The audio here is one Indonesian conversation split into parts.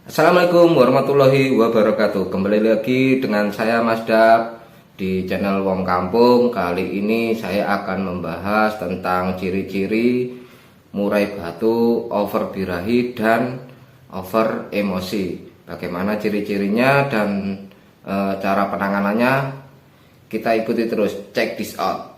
Assalamualaikum warahmatullahi wabarakatuh. Kembali lagi dengan saya Mas Dap di channel Wong Kampung. Kali ini saya akan membahas tentang ciri-ciri murai batu, over birahi, dan over emosi. Bagaimana ciri-cirinya dan cara penanganannya? Kita ikuti terus. Check this out.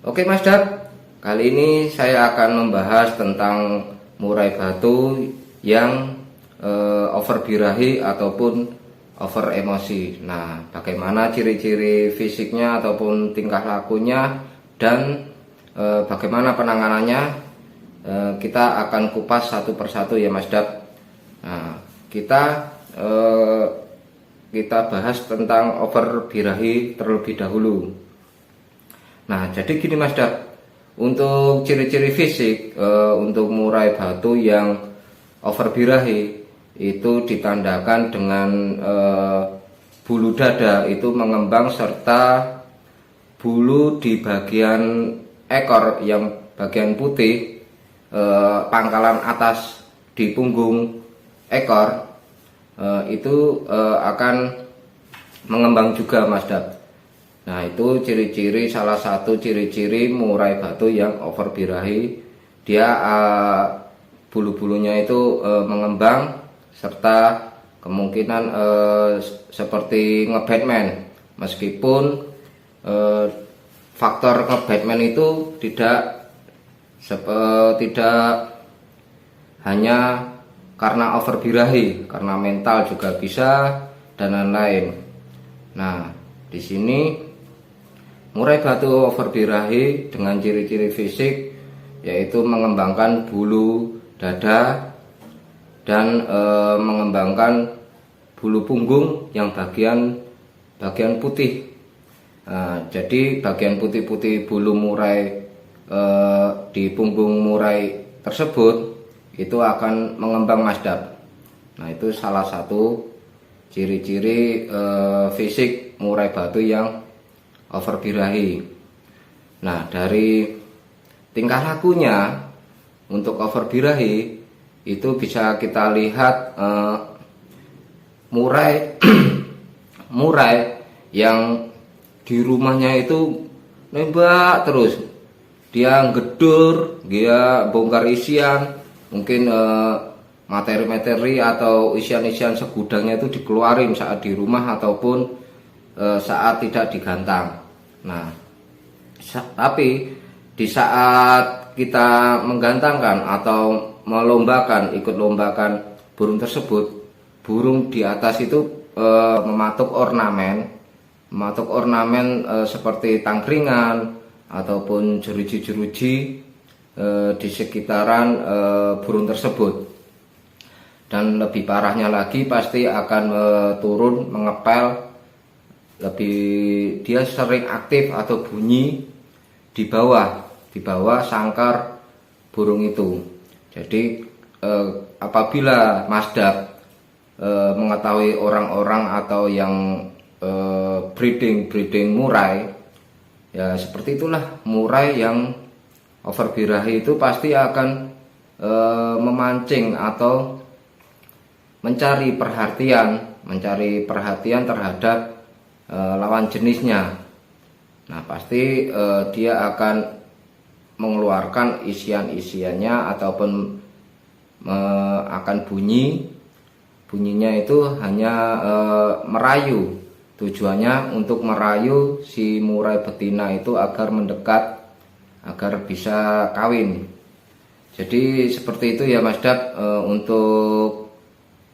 Oke Mas Dap, kali ini saya akan membahas tentang murai batu yang over birahi ataupun over emosi. Nah, bagaimana ciri-ciri fisiknya ataupun tingkah lakunya dan bagaimana penanganannya, kita akan kupas satu persatu ya Mas Dap. Nah, kita bahas tentang over birahi terlebih dahulu. Nah, jadi gini Mas Dap, untuk ciri-ciri fisik untuk murai batu yang over birahi itu ditandakan dengan bulu dada itu mengembang serta bulu di bagian ekor yang bagian putih, pangkalan atas di punggung ekor itu akan mengembang juga Mas Dap. Nah, itu ciri-ciri, salah satu ciri-ciri murai batu yang over birahi. Dia bulu-bulunya itu mengembang serta kemungkinan seperti nge-Batman. Meskipun faktor nge-Batman itu tidak hanya karena over birahi, karena mental juga bisa dan lain-lain. Nah, di sini murai batu over birahi dengan ciri-ciri fisik yaitu mengembangkan bulu dada dan mengembangkan bulu punggung yang bagian putih. Nah, jadi bagian putih-putih bulu murai di punggung murai tersebut itu akan mengembang Mas Dap. Nah, itu salah satu ciri-ciri fisik murai batu yang over birahi. Nah, dari tingkah lakunya untuk over birahi itu bisa kita lihat murai yang di rumahnya itu nembak terus. Dia gedur, dia bongkar isian, mungkin materi-materi atau isian-isian segudangnya itu dikeluarin saat di rumah ataupun saat tidak digantang. Nah, tapi di saat kita menggantangkan atau ikut lombakan burung tersebut, burung di atas itu mematuk ornamen seperti tangkringan ataupun jeruji-jeruji di sekitaran burung tersebut. Dan lebih parahnya lagi pasti akan turun mengepel. Dia sering aktif atau bunyi di bawah sangkar burung itu. Jadi apabila Mas Dap mengetahui orang-orang atau yang breeding murai, ya seperti itulah murai yang over birahi itu pasti akan memancing atau mencari perhatian terhadap lawan jenisnya. Nah, pasti dia akan mengeluarkan isiannya ataupun akan bunyinya itu hanya merayu. Tujuannya untuk merayu si murai betina itu agar mendekat, agar bisa kawin. Jadi seperti itu ya Mas Dap untuk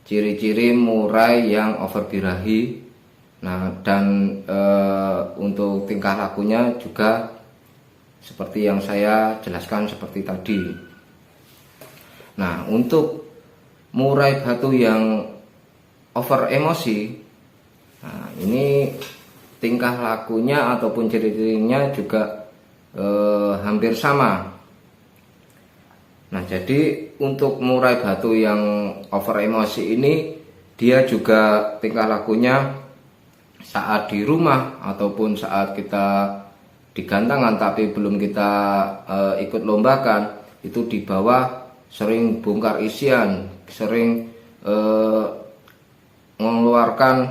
ciri-ciri murai yang over birahi. Nah, dan untuk tingkah lakunya juga seperti yang saya jelaskan seperti tadi. Nah, untuk murai batu yang over emosi, nah ini tingkah lakunya ataupun ciri-cirinya juga hampir sama. Nah, jadi untuk murai batu yang over emosi ini, dia juga tingkah lakunya saat di rumah ataupun saat kita di gantangan tapi belum kita ikut lombakan, itu di bawah sering bongkar isian, sering mengeluarkan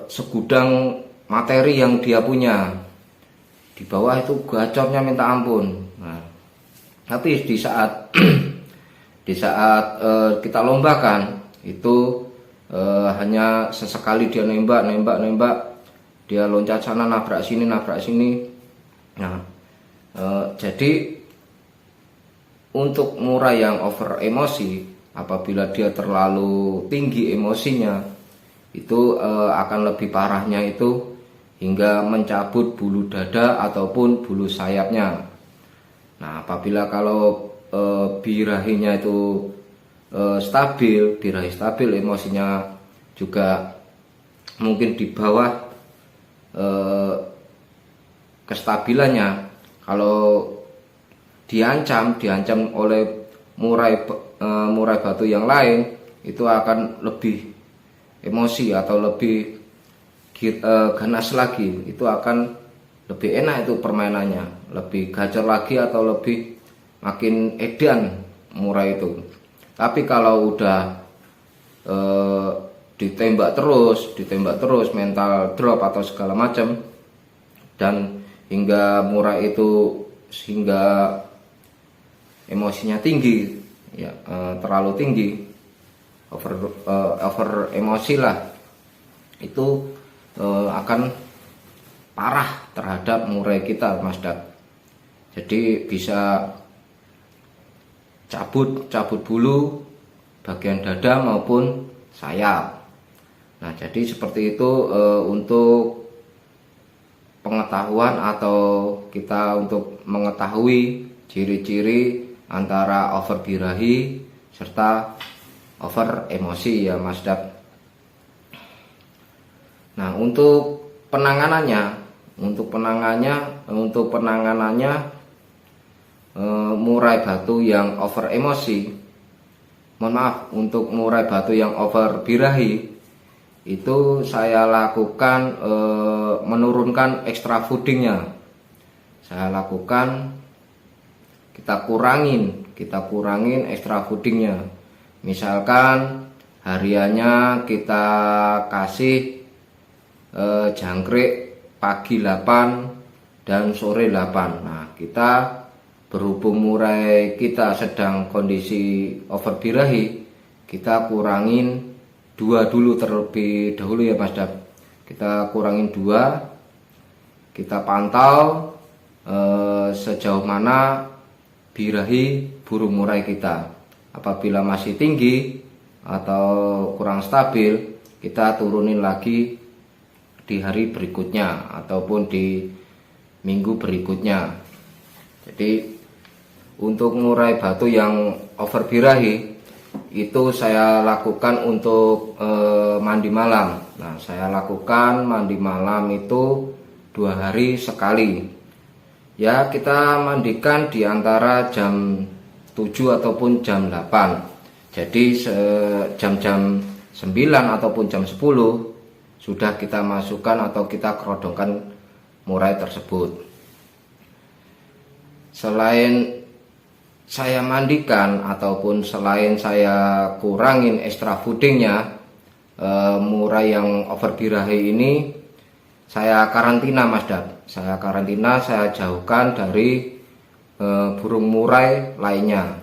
segudang materi yang dia punya. Di bawah itu gacornya minta ampun. Nah, tapi di saat kita lombakan itu hanya sesekali dia nembak, dia loncat sana, nabrak sini. Nah, jadi untuk murai yang over emosi, apabila dia terlalu tinggi emosinya, itu akan lebih parahnya itu hingga mencabut bulu dada ataupun bulu sayapnya. Nah, apabila kalau birahinya itu birahi stabil, emosinya juga mungkin di bawah kestabilannya, kalau diancam oleh murai batu yang lain, itu akan lebih emosi atau lebih ganas lagi, itu akan lebih enak itu permainannya, lebih gacor lagi atau lebih makin edan murai itu. Tapi kalau udah ditembak terus, mental drop atau segala macam, dan hingga murai itu sehingga emosinya tinggi, ya terlalu tinggi, over emosi lah, itu akan parah terhadap murai kita, Mas Dak. Jadi bisa cabut bulu bagian dada maupun sayap. Nah, jadi seperti itu untuk pengetahuan atau kita untuk mengetahui ciri-ciri antara over birahi serta over emosi, ya Mas Dak. Nah, untuk penanganannya murai batu yang over emosi, untuk murai batu yang over birahi, itu saya lakukan menurunkan extra foodingnya. Kita kurangin extra foodingnya. Misalkan hariannya kita kasih jangkrik pagi 8 dan sore 8. Nah, kita berhubung murai kita sedang kondisi over birahi, kita kurangin 2 dulu terlebih dahulu, ya Mas Dak. Kita kurangin 2, kita pantau sejauh mana birahi burung murai kita. Apabila masih tinggi atau kurang stabil, kita turunin lagi di hari berikutnya ataupun di minggu berikutnya. Jadi untuk murai batu yang over birahi itu saya lakukan untuk mandi malam. Nah, saya lakukan mandi malam itu 2 hari sekali. Ya, kita mandikan di antara jam 7 ataupun jam 8. Jadi jam-jam 9 ataupun jam 10 sudah kita masukkan atau kita kerodongkan murai tersebut. Selain saya mandikan ataupun selain saya kurangin extra foodingnya, murai yang over birahi ini saya karantina, Mas Dak. Saya jauhkan dari burung murai lainnya.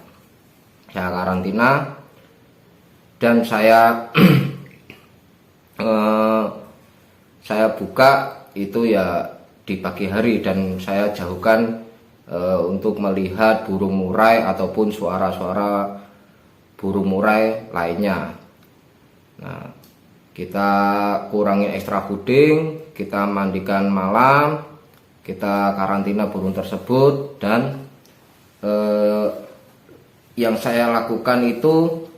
Saya karantina dan saya buka itu ya di pagi hari, dan saya jauhkan untuk melihat burung murai ataupun suara-suara burung murai lainnya. Nah, kita kurangin extra fooding, kita mandikan malam, kita karantina burung tersebut, dan yang saya lakukan itu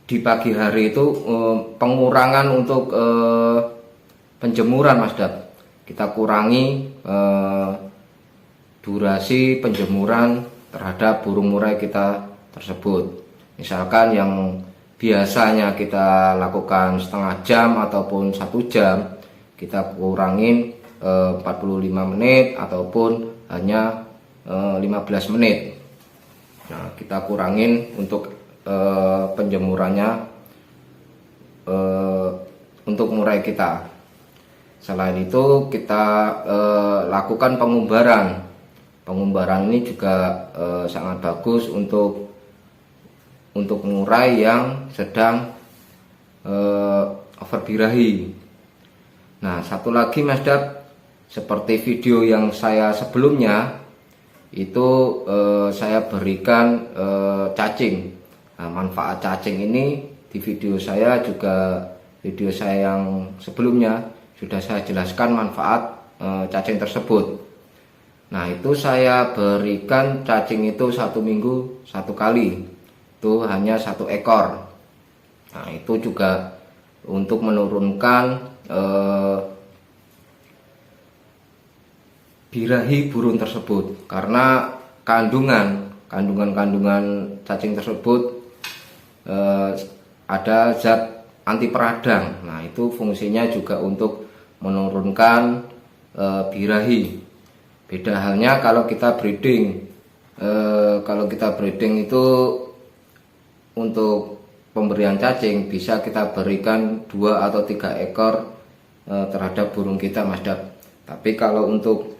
di pagi hari itu pengurangan untuk penjemuran, Mas Dak. Kita kurangi durasi penjemuran terhadap burung murai kita tersebut. Misalkan yang biasanya kita lakukan setengah jam ataupun 1 jam, kita kurangin 45 menit ataupun hanya 15 menit. Nah, kita kurangin untuk penjemurannya untuk murai kita. Selain itu kita lakukan pengumbaran. Pengumbaran ini juga sangat bagus untuk murai yang sedang overbirahi. Nah, satu lagi Mas Dap, seperti video yang saya sebelumnya itu saya berikan cacing. Nah, manfaat cacing ini di video saya yang sebelumnya sudah saya jelaskan manfaat cacing tersebut. Nah, itu saya berikan cacing itu 1 minggu 1 kali, itu hanya 1 ekor. Nah, itu juga untuk menurunkan birahi burung tersebut, karena kandungan cacing tersebut ada zat anti peradang. Nah, itu fungsinya juga untuk menurunkan birahi. Beda halnya kalau kita breeding. Kalau kita breeding itu untuk pemberian cacing bisa kita berikan 2 atau 3 ekor terhadap burung kita, Mas Dap. Tapi kalau untuk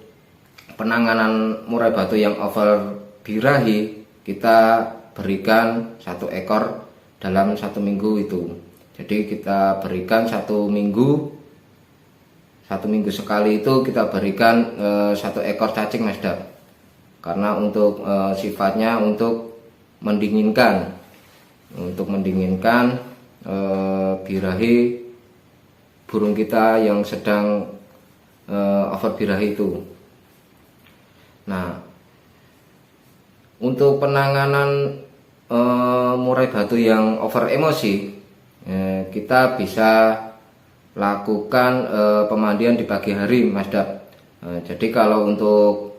penanganan murai batu yang over birahi, kita berikan 1 ekor dalam 1 minggu itu. Jadi kita berikan 1 minggu sekali itu kita berikan 1 ekor cacing, Mas Dap. Karena untuk sifatnya untuk mendinginkan birahi burung kita yang sedang over birahi itu. Nah, untuk penanganan murai batu yang over emosi, kita bisa lakukan pemandian di pagi hari, Mas Dap. Jadi kalau untuk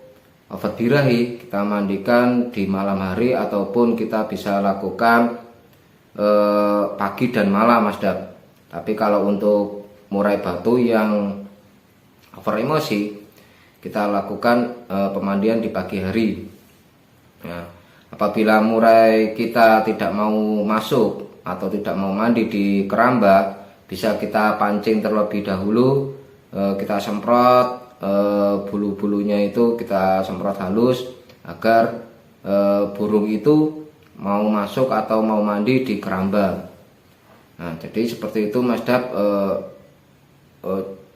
over birahi kita mandikan di malam hari ataupun kita bisa lakukan pagi dan malam, Mas Dap. Tapi kalau untuk murai batu yang over emosi, kita lakukan pemandian di pagi hari. Nah, apabila murai kita tidak mau masuk atau tidak mau mandi di keramba, bisa kita pancing terlebih dahulu. Kita semprot bulu-bulunya itu, kita semprot halus agar burung itu mau masuk atau mau mandi di keramba. Nah, jadi seperti itu, Mas Dap,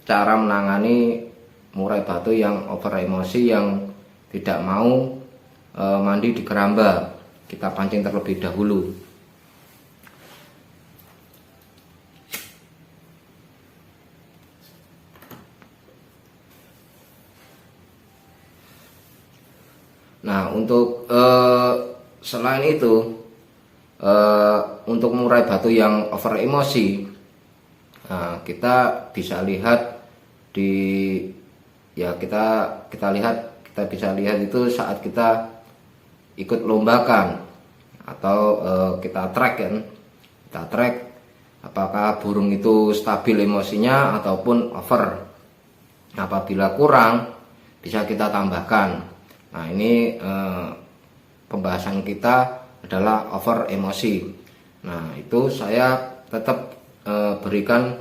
cara menangani murai batu yang over emosi yang tidak mau mandi di keramba. Kita pancing terlebih dahulu. Nah, untuk selain itu, untuk murai batu yang over emosi, kita bisa lihat kita bisa lihat itu saat kita ikut lombakan atau kita track kan. Kita track apakah burung itu stabil emosinya ataupun over. Apabila kurang, bisa kita tambahkan. Nah, ini pembahasan kita adalah over emosi. Nah, itu saya tetap berikan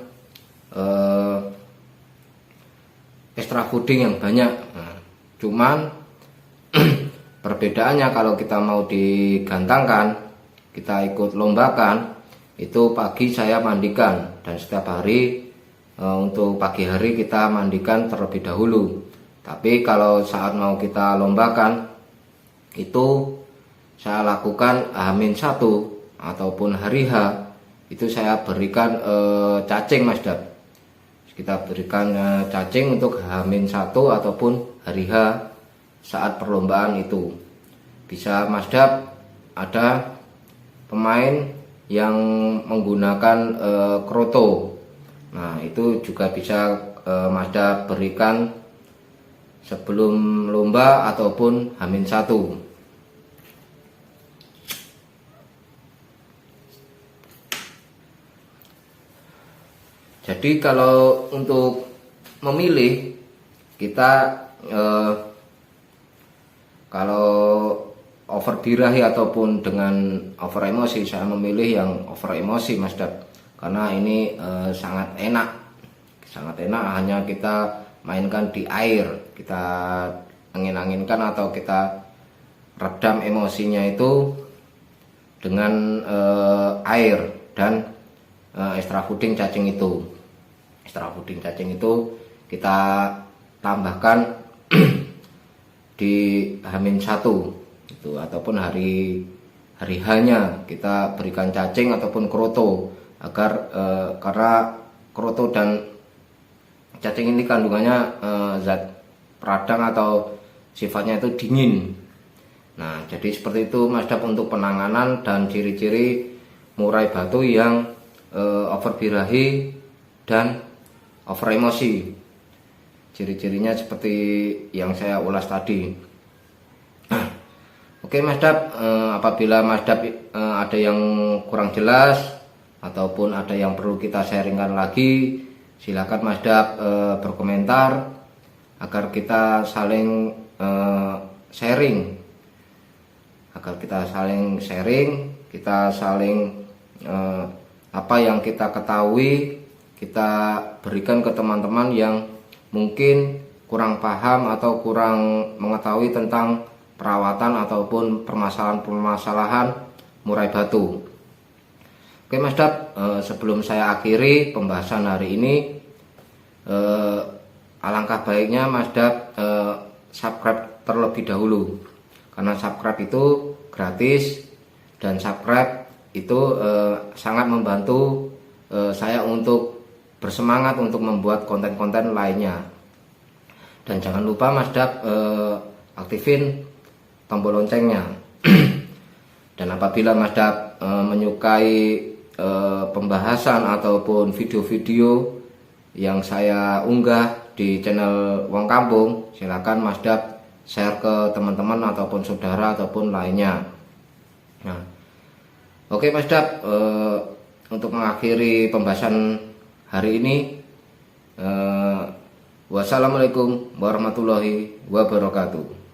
extra fooding yang banyak. Nah, cuman perbedaannya kalau kita mau digantangkan, kita ikut lombakan, itu pagi saya mandikan, dan setiap hari untuk pagi hari kita mandikan terlebih dahulu. Tapi kalau saat mau kita lombakan, itu saya lakukan H-1 ataupun hari H, itu saya berikan cacing, Mas Dap. Kita berikan cacing untuk H-1 ataupun hari H saat perlombaan itu. Bisa, Mas Dap, ada pemain yang menggunakan kroto. Nah, itu juga bisa Mas Dap berikan sebelum lomba ataupun H-1. Jadi kalau untuk memilih kita kalau over birahi ataupun dengan over emosi, saya memilih yang over emosi Mas Dap, karena ini sangat enak, hanya kita mainkan di air, kita angin-anginkan atau kita redam emosinya itu dengan air dan extra fooding cacing itu. Extra fooding cacing itu kita tambahkan di H-1 itu, ataupun hari H-nya kita berikan cacing ataupun kroto, agar karena kroto dan cacing ini kandungannya zat peradang atau sifatnya itu dingin. Nah, jadi seperti itu Mas Dap untuk penanganan dan ciri-ciri murai batu yang over birahi dan over emosi. Ciri-cirinya seperti yang saya ulas tadi. Oke Mas Dap, apabila Mas Dap ada yang kurang jelas ataupun ada yang perlu kita sharingkan lagi, silakan Mas Dap berkomentar agar kita saling sharing, kita saling apa yang kita ketahui kita berikan ke teman-teman yang mungkin kurang paham atau kurang mengetahui tentang perawatan ataupun permasalahan-permasalahan murai batu. Oke Mas Dap, sebelum saya akhiri pembahasan hari ini, alangkah baiknya Mas Dap subscribe terlebih dahulu, karena subscribe itu gratis dan subscribe itu sangat membantu saya untuk bersemangat untuk membuat konten-konten lainnya. Dan jangan lupa Mas Dap aktifin tombol loncengnya. Dan apabila Mas Dap menyukai pembahasan ataupun video-video yang saya unggah di channel Wong Kampung, silakan Mas Dap share ke teman-teman ataupun saudara ataupun lainnya. Nah, oke Mas Dap, untuk mengakhiri pembahasan hari ini, wassalamualaikum warahmatullahi wabarakatuh.